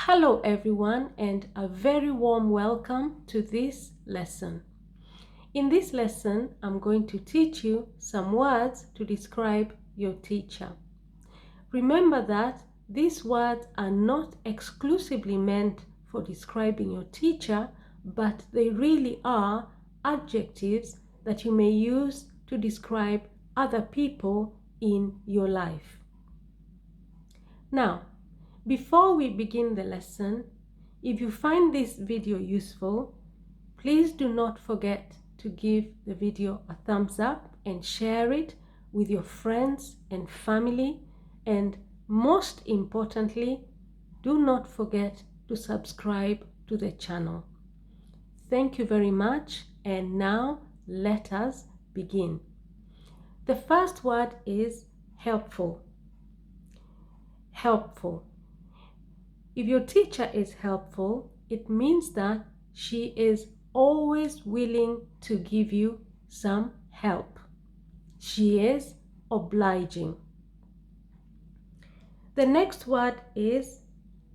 Hello everyone, and a very warm welcome to this lesson. In this lesson, I'm going to teach you some words to describe your teacher. Remember that these words are not exclusively meant for describing your teacher, but they really are adjectives that you may use to describe other people in your life. Now, before we begin the lesson, if you find this video useful, please do not forget to give the video a thumbs up and share it with your friends and family, and most importantly, do not forget to subscribe to the channel. Thank you very much, and now let us begin. The first word is helpful. Helpful. If your teacher is helpful, it means that she is always willing to give you some help. She is obliging. The next word is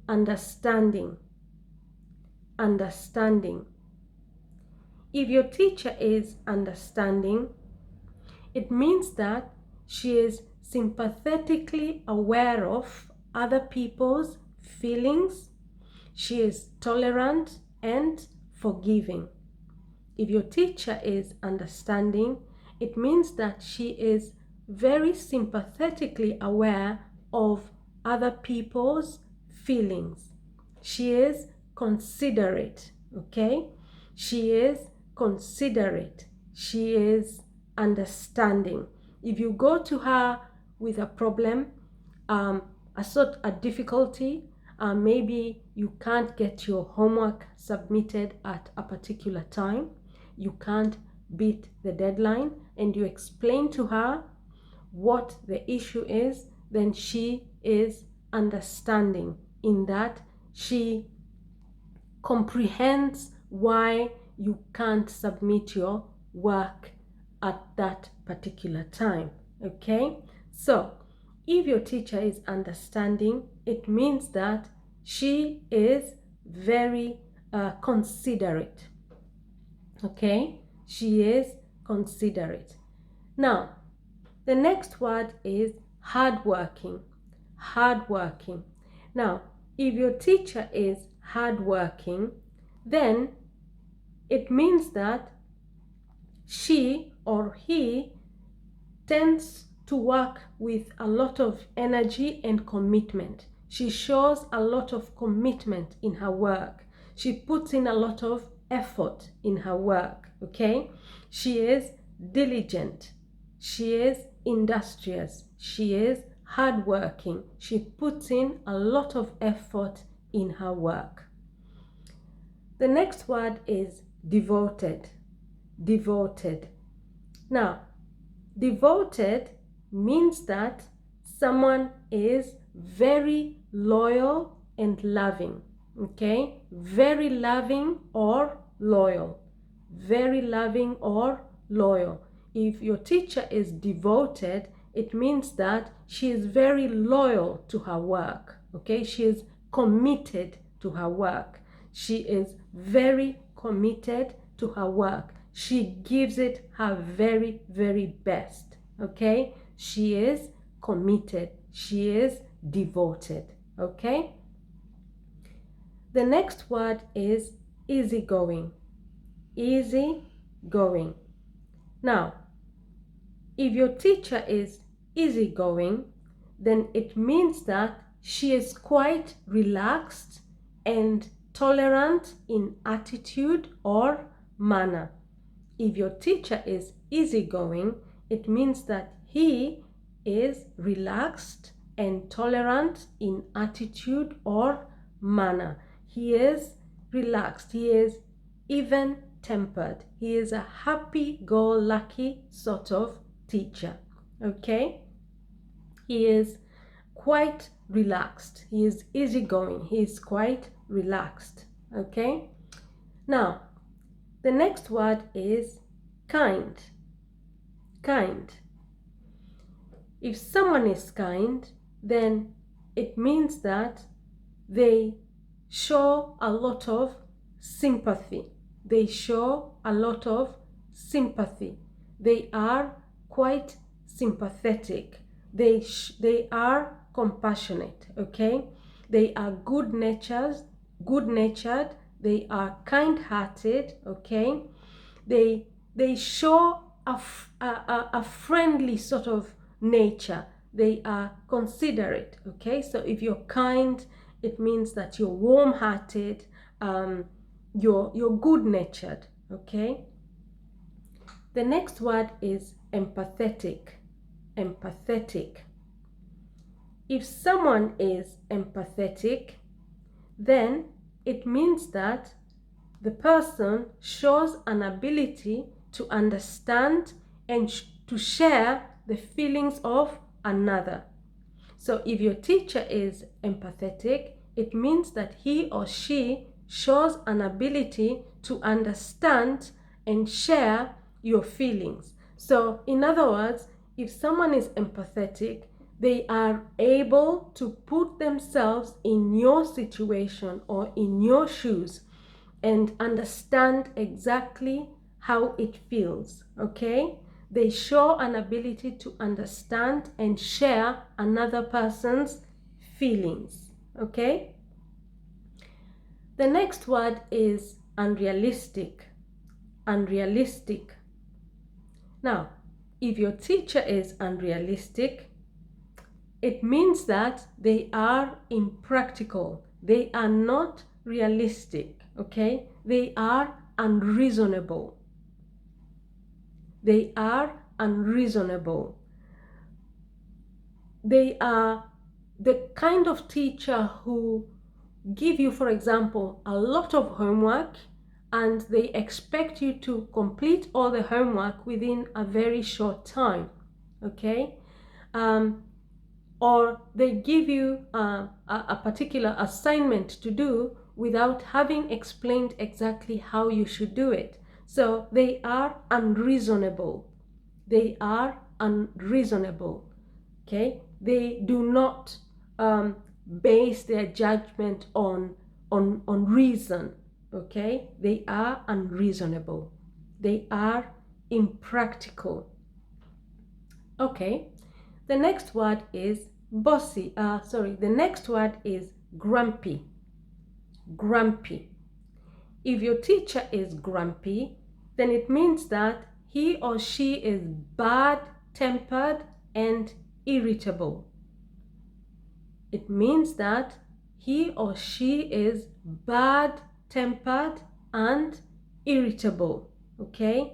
understanding. Understanding. If your teacher is understanding, it means that she is sympathetically aware of other people's feelings. She is tolerant and forgiving. If your teacher is understanding, it means that she is very sympathetically aware of other people's feelings. She is considerate, okay? She is considerate. She is understanding. If you go to her with a problem, a difficulty, maybe you can't get your homework submitted at a particular time, you can't beat the deadline, and you explain to her what the issue is, then she is understanding in that she comprehends why you can't submit your work at that particular time. Okay, so if your teacher is understanding, it means that she is very considerate. Okay, she is considerate. Now, the next word is hardworking. Hardworking. Now, if your teacher is hardworking, then it means that she or he tends to work with a lot of energy and commitment. She shows a lot of commitment in her work. She puts in a lot of effort in her work, okay? She is diligent. She is industrious. She is hardworking. She puts in a lot of effort in her work. The next word is devoted. Devoted. Now, devoted means that someone is very loyal and loving, okay? Very loving or loyal. Very loving or loyal. If your teacher is devoted, it means that she is very loyal to her work, okay? She is committed to her work. She is very committed to her work. She gives it her very, very best, okay? She is committed. She is devoted, okay? The next word is easygoing. Easygoing. Now, if your teacher is easygoing, then it means that she is quite relaxed and tolerant in attitude or manner. If your teacher is easygoing, it means that he is relaxed and tolerant in attitude or manner. He is relaxed. He is even-tempered. He is a happy-go-lucky sort of teacher. Okay? He is quite relaxed. He is easygoing. He is quite relaxed. Okay? Now, the next word is kind. Kind. If someone is kind, then it means that they show a lot of sympathy. They show a lot of sympathy. They are quite sympathetic. They are compassionate, okay? They are good-natured. They are kind-hearted, okay? They show a friendly sort of nature. They are considerate, okay? So if you're kind, it means that you're warm-hearted, you're good-natured, okay? The next word is empathetic. Empathetic. If someone is empathetic, then it means that the person shows an ability to understand and to share the feelings of another. So if your teacher is empathetic, it means that he or she shows an ability to understand and share your feelings. So in other words, if someone is empathetic, they are able to put themselves in your situation or in your shoes and understand exactly how it feels, okay? They show an ability to understand and share another person's feelings, okay? The next word is unrealistic. Unrealistic. Now, if your teacher is unrealistic, it means that they are impractical. They are not realistic, okay? They are unreasonable. They are unreasonable. They are the kind of teacher who give you, for example, a lot of homework and they expect you to complete all the homework within a very short time, okay? Or they give you a particular assignment to do without having explained exactly how you should do it. So they are unreasonable. They are unreasonable, okay? They do not base their judgment on reason, okay? They are unreasonable. They are impractical. Okay, the next word is bossy. The next word is grumpy. Grumpy. If your teacher is grumpy, then it means that he or she is bad-tempered and irritable. It means that he or she is bad-tempered and irritable, okay?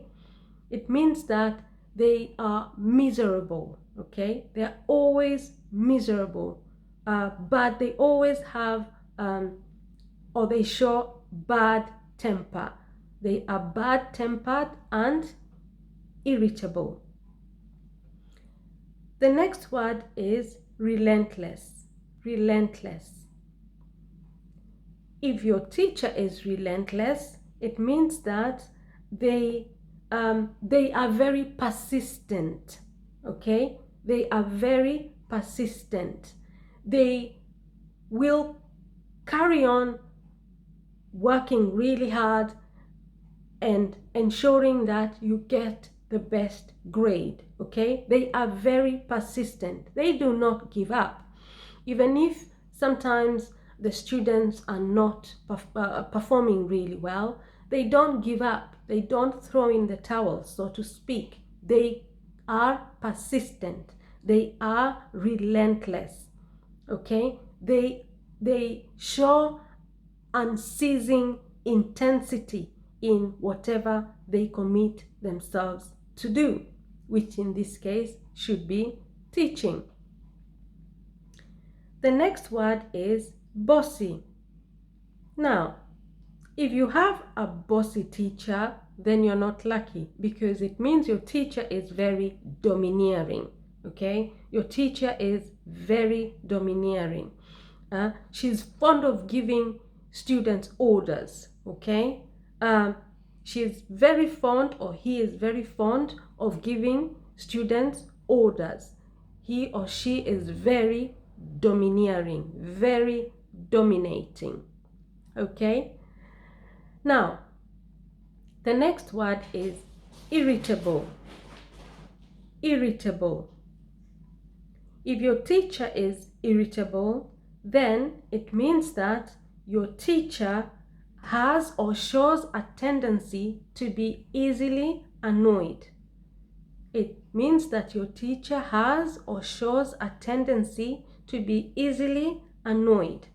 It means that they are miserable, okay? They're always miserable, but they always have, or they show bad temper. They are bad-tempered and irritable. The next word is relentless. Relentless. If your teacher is relentless, it means that they are very persistent, okay? They are very persistent. They will carry on working really hard and ensuring that you get the best grade, okay? They are very persistent. They do not give up. Even if sometimes the students are not performing really well, they don't give up. They don't throw in the towel, so to speak. They are persistent. They are relentless, okay? They show unceasing intensity in whatever they commit themselves to do, which in this case should be teaching. The next word is bossy. Now, if you have a bossy teacher, then you're not lucky, because it means your teacher is very domineering, okay? Your teacher is very domineering. She's fond of giving students orders, okay? She's very fond, or he is very fond of giving students orders. He or she is very domineering, very dominating, Okay? Now, the next word is irritable. Irritable. If your teacher is irritable, then it means that your teacher has or shows a tendency to be easily annoyed. It means that your teacher has or shows a tendency to be easily annoyed.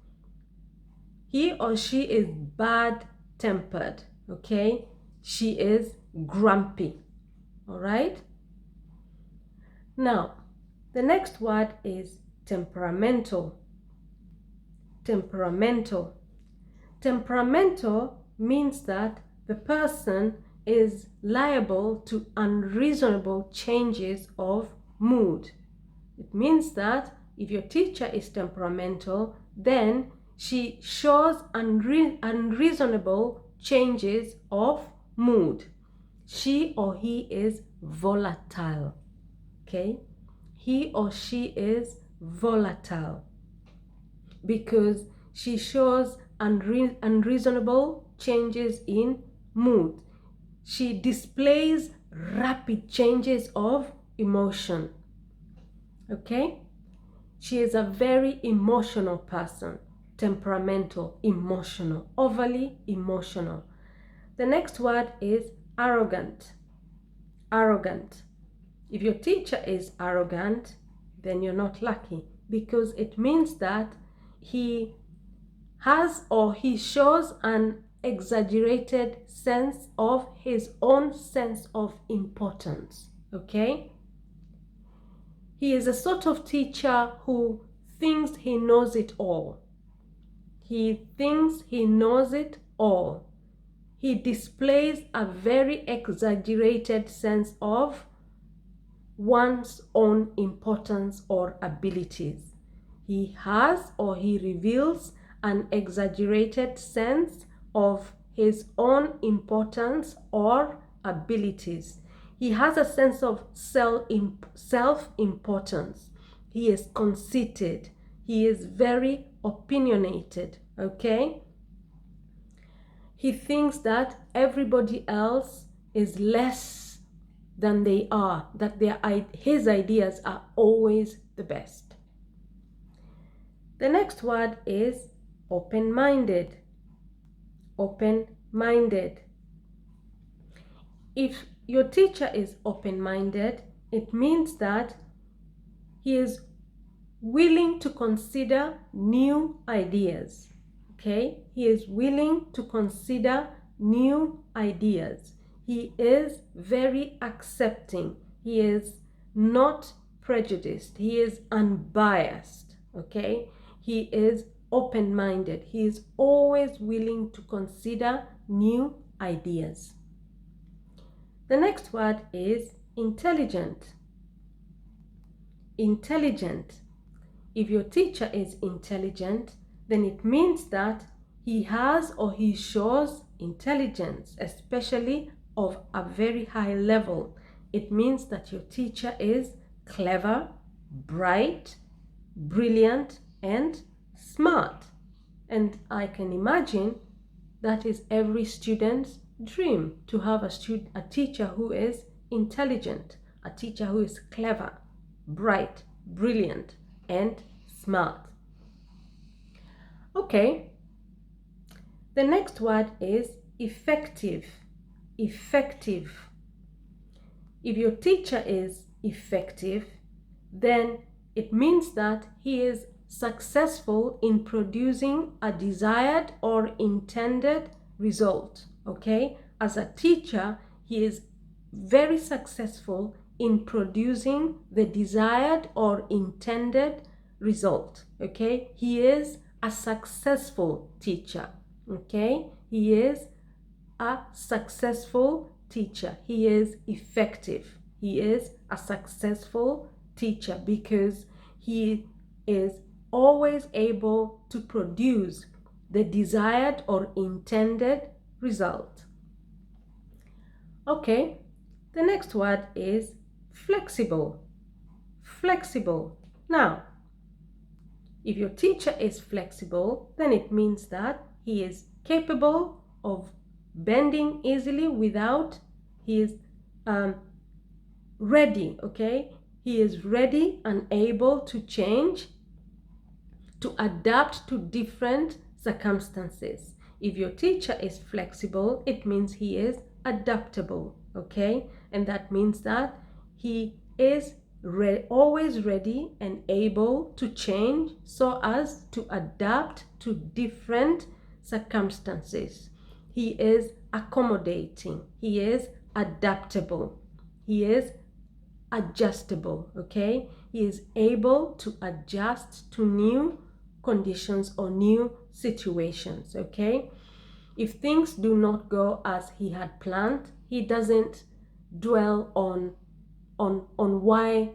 He or she is bad-tempered, okay? She is grumpy, all right? Now, the next word is temperamental. Temperamental. Temperamental means that the person is liable to unreasonable changes of mood. It means that if your teacher is temperamental, then she shows unreasonable changes of mood. She or he is volatile. Okay? He or she is volatile because she shows unreasonable changes in mood. She displays rapid changes of emotion. Okay? She is a very emotional person. Temperamental, emotional, overly emotional. The next word is arrogant. Arrogant. If your teacher is arrogant, then you're not lucky, because it means that he has or he shows an exaggerated sense of his own sense of importance. Okay? He is a sort of teacher who thinks he knows it all. He thinks he knows it all. He displays a very exaggerated sense of one's own importance or abilities. He has or he reveals an exaggerated sense of his own importance or abilities. He has a sense of self-importance. He is conceited. He is very opinionated, okay? He thinks that everybody else is less than they are, that his ideas are always the best. The next word is open-minded. Open-minded. If your teacher is open-minded, it means that he is willing to consider new ideas. Okay? He is willing to consider new ideas. He is very accepting. He is not prejudiced. He is unbiased. Okay? He is open-minded. He is always willing to consider new ideas. The next word is intelligent. Intelligent. If your teacher is intelligent, then it means that he has or he shows intelligence, especially of a very high level. It means that your teacher is clever, bright, brilliant, and smart. And I can imagine that is every student's dream, to have a teacher who is intelligent, a teacher who is clever, bright, brilliant, and smart. Okay, the next word is effective. Effective. If your teacher is effective, then it means that he is successful in producing a desired or intended result. Okay, as a teacher, he is very successful in producing the desired or intended result. Okay, he is a successful teacher. Okay, he is a successful teacher. He is effective. He is a successful teacher because he is always able to produce the desired or intended result. Okay, the next word is flexible. Flexible. Now, if your teacher is flexible, then it means that he is capable of bending easily without, he is ready, okay? He is ready and able to change, to adapt to different circumstances. If your teacher is flexible, it means he is adaptable, okay? And that means that he is always ready and able to change so as to adapt to different circumstances. He is accommodating. He is adaptable. He is adjustable, okay? He is able to adjust to new conditions or new situations, okay? If things do not go as he had planned, he doesn't dwell on why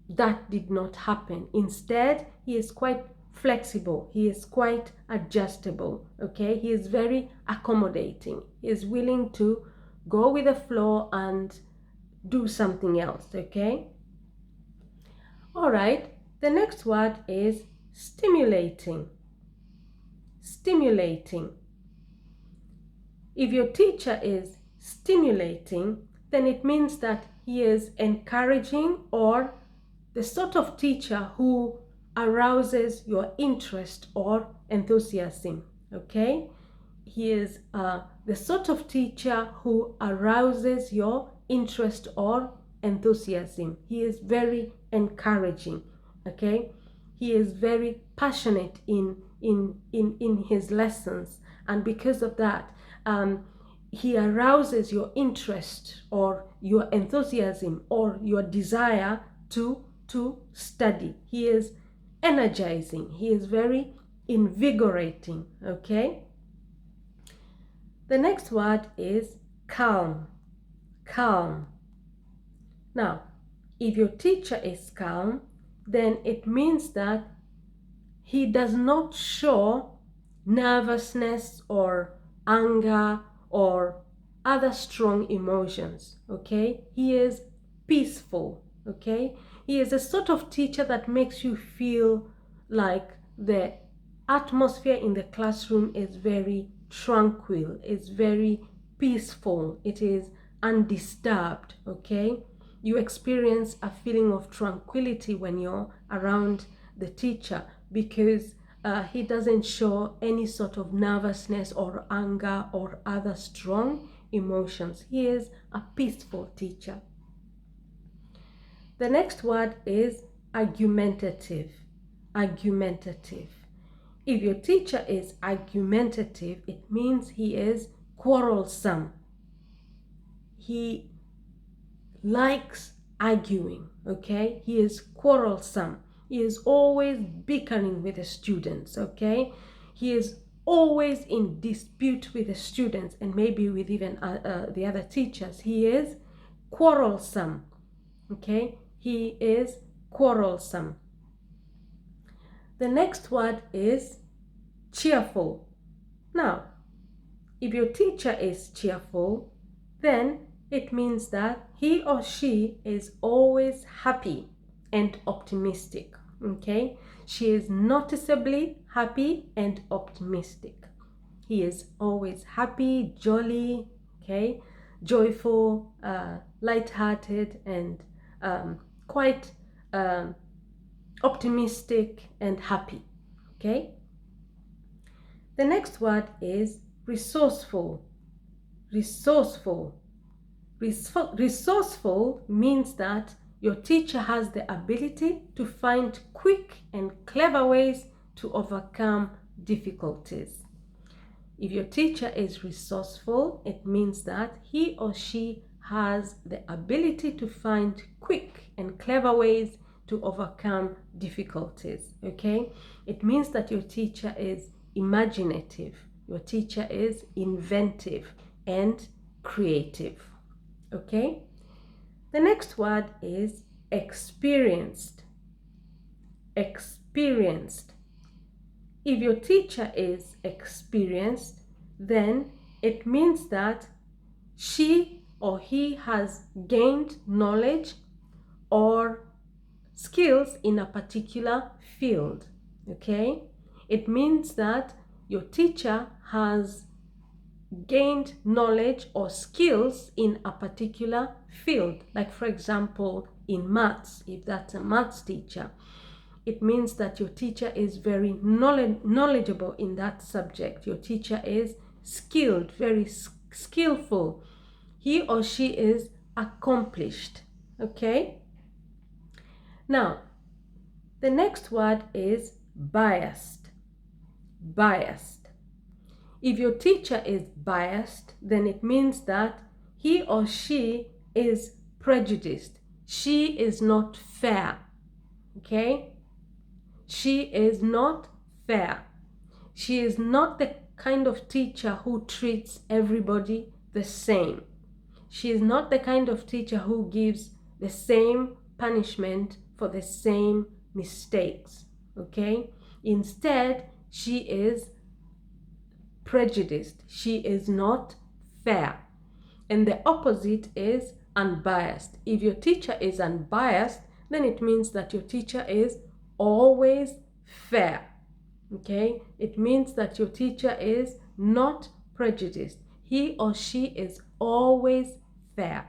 that did not happen. Instead, he is quite flexible. He is quite adjustable, okay? He is very accommodating. He is willing to go with the flow and do something else, okay? All right, the next word is stimulating. Stimulating. If your teacher is stimulating, then it means that he is encouraging, or the sort of teacher who arouses your interest or enthusiasm, okay? He is the sort of teacher who arouses your interest or enthusiasm. He is very encouraging, okay? He is very passionate in his lessons, and because of that, he arouses your interest or your enthusiasm or your desire to study. He is energizing. He is very invigorating, okay? The next word is calm. Calm. Now, if your teacher is calm, then it means that he does not show nervousness or anger or other strong emotions, okay? He is peaceful, okay? He is a sort of teacher that makes you feel like the atmosphere in the classroom is very tranquil, it's very peaceful, it is undisturbed, okay? You experience a feeling of tranquility when you're around the teacher because he doesn't show any sort of nervousness or anger or other strong emotions. He is a peaceful teacher. The next word is argumentative. Argumentative. If your teacher is argumentative, it means he is quarrelsome. He likes arguing, okay? He is quarrelsome. He is always bickering with the students, okay? He is always in dispute with the students and maybe with even the other teachers. He is quarrelsome, okay? He is quarrelsome. The next word is cheerful. Now, if your teacher is cheerful, then it means that he or she is always happy and optimistic, okay? She is noticeably happy and optimistic. He is always happy, jolly, okay? Joyful, light-hearted, and quite optimistic and happy, okay? The next word is resourceful. Resourceful. Resourceful means that your teacher has the ability to find quick and clever ways to overcome difficulties. If your teacher is resourceful, it means that he or she has the ability to find quick and clever ways to overcome difficulties, okay? It means that your teacher is imaginative, your teacher is inventive and creative, okay? The next word is experienced. Experienced. If your teacher is experienced, then it means that she or he has gained knowledge or skills in a particular field, okay? It means that your teacher has gained knowledge or skills in a particular field. Like for example, in maths, if that's a maths teacher, it means that your teacher is very knowledgeable in that subject. Your teacher is skilled, very skillful. He or she is accomplished. Okay? Now, the next word is biased. Biased. If your teacher is biased, then it means that he or she is prejudiced. She is not fair. Okay? She is not fair. She is not the kind of teacher who treats everybody the same. She is not the kind of teacher who gives the same punishment for the same mistakes. Okay? Instead, she is prejudiced. She is not fair. And the opposite is unbiased. If your teacher is unbiased, then it means that your teacher is always fair. Okay? It means that your teacher is not prejudiced. He or she is always fair.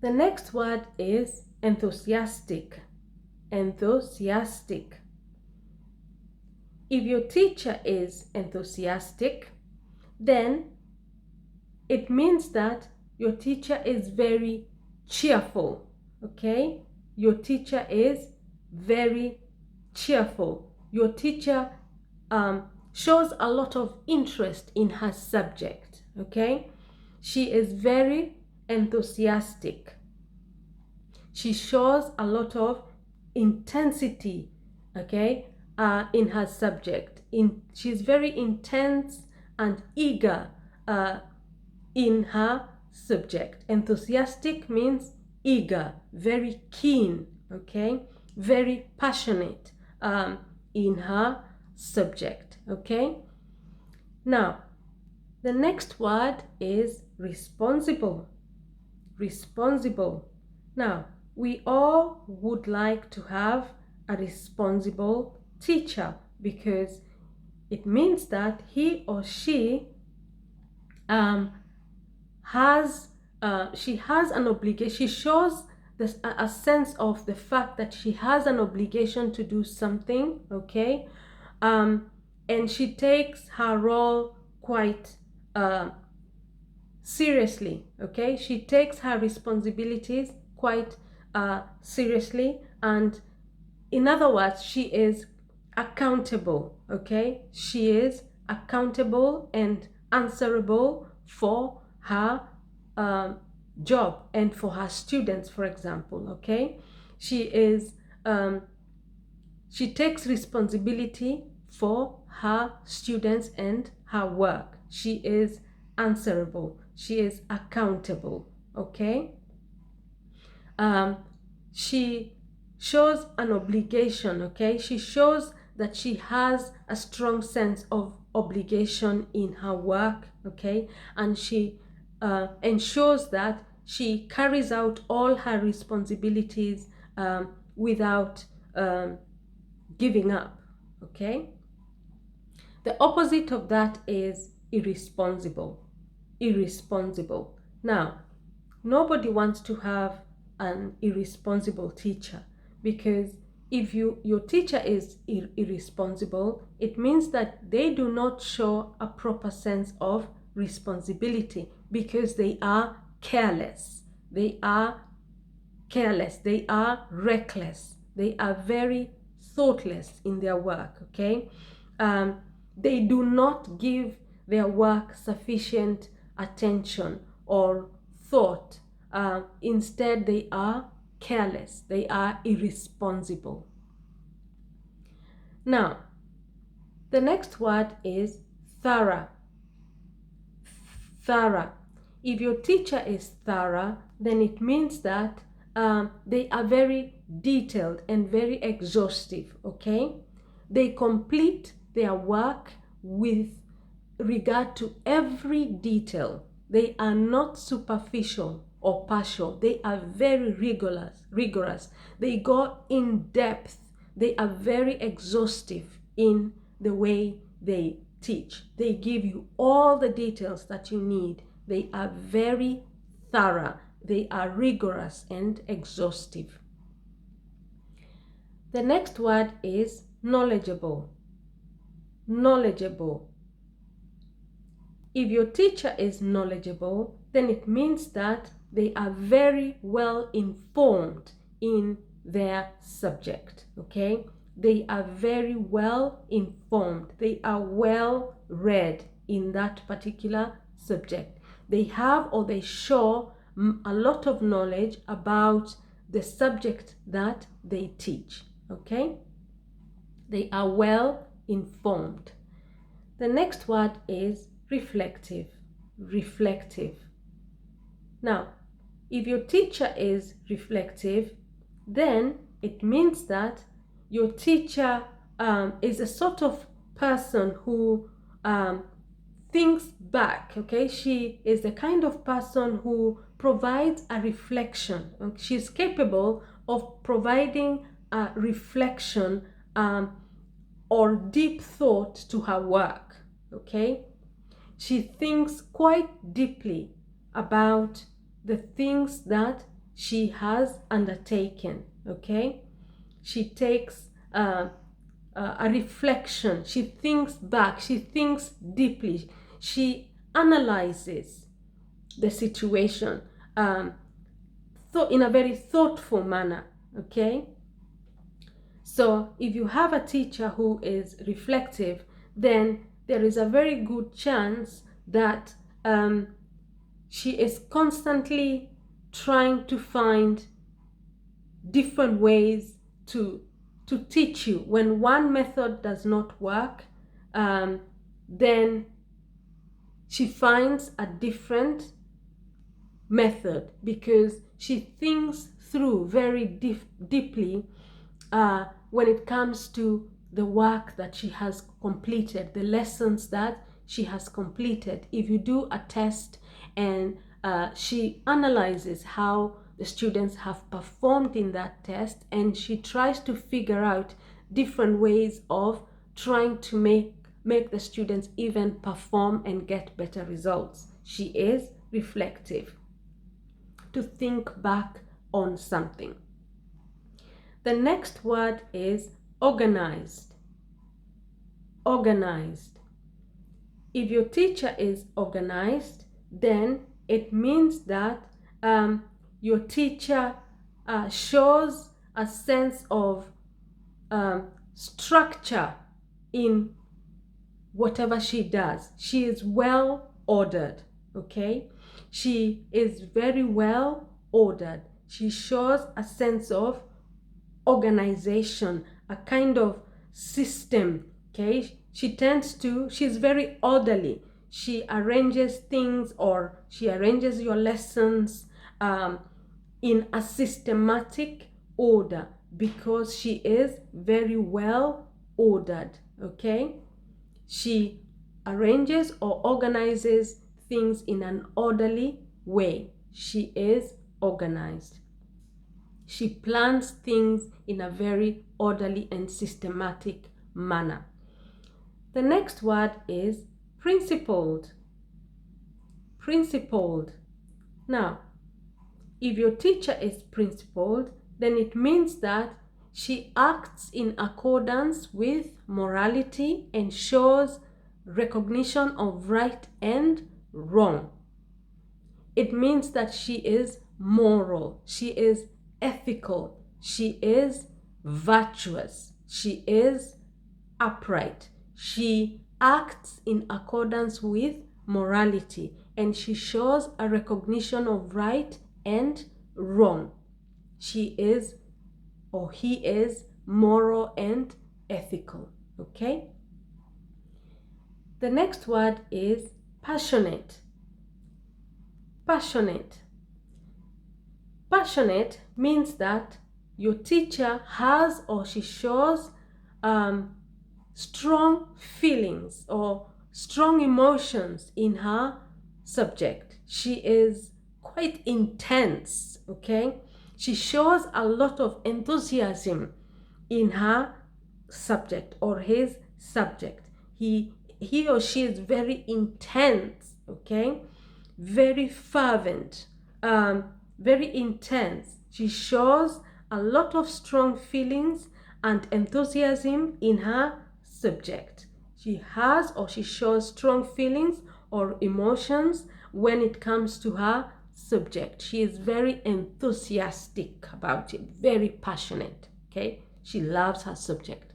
The next word is enthusiastic. Enthusiastic. If your teacher is enthusiastic, then it means that your teacher is very cheerful. Okay? Your teacher is very cheerful. Your teacher shows a lot of interest in her subject. Okay? She is very enthusiastic. She shows a lot of intensity, okay, in her subject. She's very intense and eager in her subject. Enthusiastic means eager, very keen, okay, very passionate in her subject. Okay? Now, the next word is responsible. Responsible. Now, we all would like to have a responsible teacher because it means that he or she has an obligation. She shows a sense of the fact that she has an obligation to do something, okay? And she takes her role quite seriously, okay? She takes her responsibilities quite seriously, and in other words, she is accountable, okay? She is accountable and answerable for her job and for her students, for example, okay? She takes responsibility for her students and her work. She is answerable. She is accountable, okay? She shows an obligation, okay? She shows that she has a strong sense of obligation in her work, okay? And she ensures that she carries out all her responsibilities without giving up, okay? The opposite of that is irresponsible. Irresponsible. Now, nobody wants to have an irresponsible teacher, because if your teacher is irresponsible, it means that they do not show a proper sense of responsibility because they are careless. They are careless. They are reckless. They are very thoughtless in their work, okay? They do not give their work sufficient attention or thought. Instead, they are careless. They are irresponsible. Now, the next word is thorough. Thorough. If your teacher is thorough, then it means that they are very detailed and very exhaustive, okay? They complete their work with regard to every detail. They are not superficial or partial. They are very rigorous. They go in depth. They are very exhaustive in the way they teach. They give you all the details that you need. They are very thorough. They are rigorous and exhaustive. The next word is knowledgeable. Knowledgeable. If your teacher is knowledgeable, then it means that they are very well informed in their subject, okay? They are very well informed. They are well read in that particular subject. They have or they show a lot of knowledge about the subject that they teach, okay? They are well informed. The next word is reflective. Reflective. Now, if your teacher is reflective, then it means that your teacher is a sort of person who thinks back, okay? She is the kind of person who provides a reflection. She's capable of providing a reflection or deep thought to her work, okay? She thinks quite deeply about the things that she has undertaken, okay? She takes a reflection. She thinks back. She thinks deeply. She analyzes the situation in a very thoughtful manner, okay? So if you have a teacher who is reflective, then there is a very good chance that she is constantly trying to find different ways to teach you. When one method does not work, then she finds a different method because she thinks through very deeply when it comes to the work that she has completed, the lessons that she has completed. If you do a test and she analyzes how the students have performed in that test, and she tries to figure out different ways of trying to make the students even perform and get better results. She is reflective. To think back on something. The next word is organized. Organized. If your teacher is organized, then it means that your teacher shows a sense of structure in whatever she does. She is well ordered, okay? She is very well ordered. She shows a sense of organization, a kind of system, okay? She's very orderly. She arranges things, or she arranges your lessons in a systematic order because she is very well ordered, okay? She arranges or organizes things in an orderly way. She is organized. She plans things in a very orderly and systematic manner. The next word is principled. Principled. Now, if your teacher is principled, then it means that she acts in accordance with morality and shows recognition of right and wrong. It means that she is moral, she is ethical, she is virtuous, she is upright. She acts in accordance with morality, and she shows a recognition of right and wrong. She is, or he is, moral and ethical, okay? The next word is passionate. Passionate. Passionate means that your teacher has, or she shows strong feelings or strong emotions in her subject. She is quite intense, okay? She shows a lot of enthusiasm in her subject or his subject. He or she is very intense, okay? Very fervent, very intense. She shows a lot of strong feelings and enthusiasm in her subject. She has or she shows strong feelings or emotions when it comes to her subject. She is very enthusiastic about it, very passionate, okay? She loves her subject.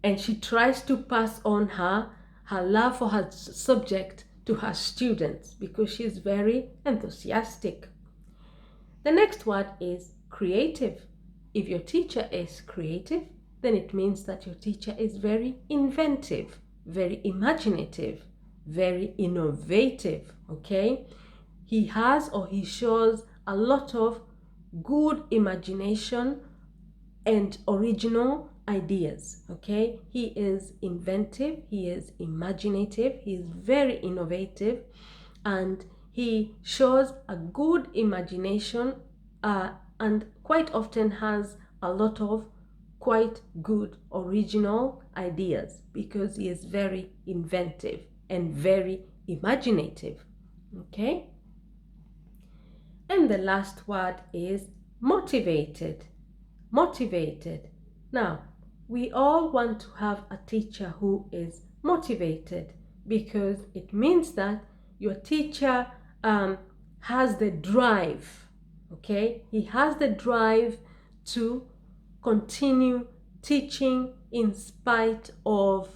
And she tries to pass on her love for her subject to her students because she is very enthusiastic. The next word is creative. If your teacher is creative, then it means that your teacher is very inventive, very imaginative, very innovative, okay? He has or he shows a lot of good imagination and original ideas, okay? He is inventive, he is imaginative, he is very innovative, and he shows a good imagination and quite often has a lot of quite good original ideas because he is very inventive and very imaginative, okay? And the last word is motivated. Motivated. Now, we all want to have a teacher who is motivated because it means that your teacher has the drive, okay? He has the drive to continue teaching in spite of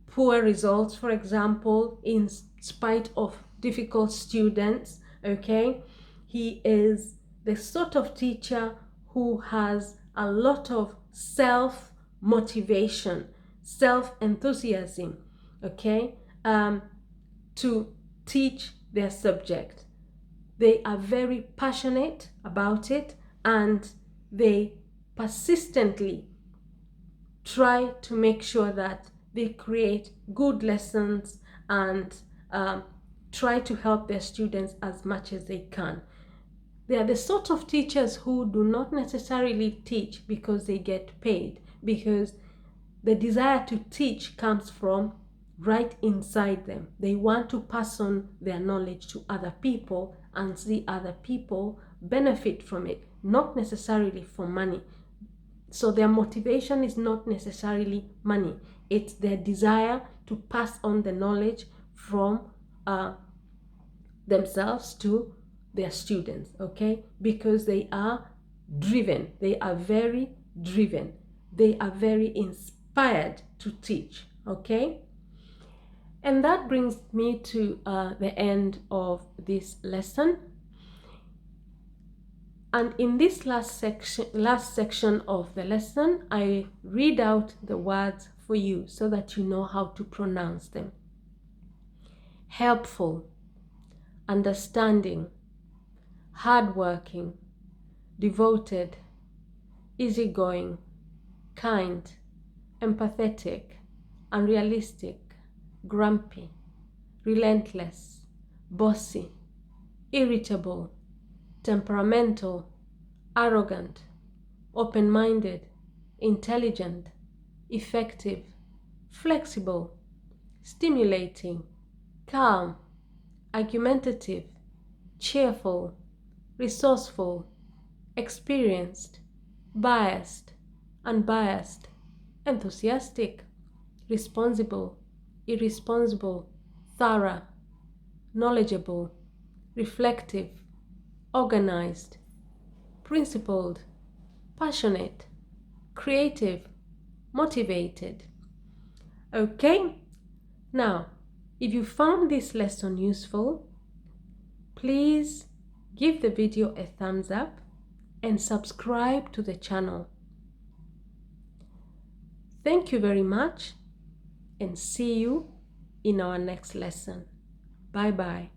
poor results, for example, in spite of difficult students, okay? He is the sort of teacher who has a lot of self-motivation, self-enthusiasm, okay, to teach their subject. They are very passionate about it and they persistently try to make sure that they create good lessons and try to help their students as much as they can. They are the sort of teachers who do not necessarily teach because they get paid, because the desire to teach comes from right inside them. They want to pass on their knowledge to other people and see other people benefit from it, not necessarily for money. So their motivation is not necessarily money. It's their desire to pass on the knowledge from themselves to their students, okay? Because they are driven. They are very driven. They are very inspired to teach, okay? And that brings me to the end of this lesson. And in this last section of the lesson, I read out the words for you so that you know how to pronounce them. Helpful, understanding, hardworking, devoted, easygoing, kind, empathetic, unrealistic, grumpy, relentless, bossy, irritable, temperamental, arrogant, open-minded, intelligent, effective, flexible, stimulating, calm, argumentative, cheerful, resourceful, experienced, biased, unbiased, enthusiastic, responsible, irresponsible, thorough, knowledgeable, reflective, organized, principled, passionate, creative, motivated. Okay? Now, if you found this lesson useful, please give the video a thumbs up and subscribe to the channel. Thank you very much and see you in our next lesson. Bye bye.